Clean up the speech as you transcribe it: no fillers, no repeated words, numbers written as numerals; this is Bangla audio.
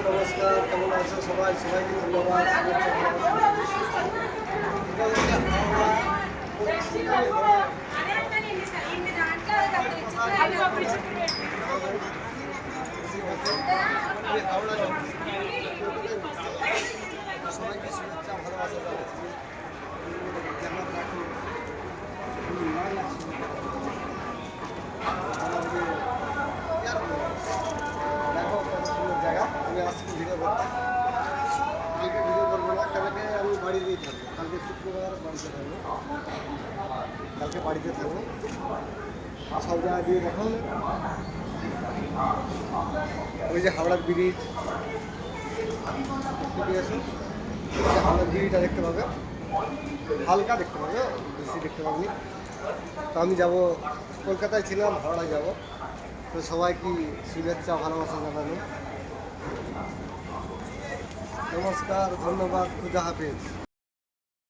নমস্কার, কেমন আছো সবাই? সবাইকে ধন্যবাদ। এটা হচ্ছে হাওড়া সবাইকে শুভেচ্ছা ভালোবাসা জানাচ্ছি। কেমন রাখুন দেখো কত সুন্দর জায়গা। আমি আসছি ভিডিও করতে। কালকে ভিডিও করবো না, কালকে আমি বাড়িতেই থাকবো। কালকে শুক্রবার বাড়িতে থাকবো। কালকে বাড়িতে থাকবো। সব জায়গা দিয়ে দেখো, ওই যে হাওড়ার ব্রিজ, একটু এসো, ওই যে হাওড়ার ব্রিজটা দেখতে পাবে, হালকা দেখতে পাবে, বেশি দেখতে পাবেনি। তো আমি যাব, কলকাতায় ছিলাম, হাওড়ায় যাব। তো সবাই কি শুভেচ্ছা ভালোবাসা জানানো। নমস্কার, ধন্যবাদ, খুদা হাফেজ।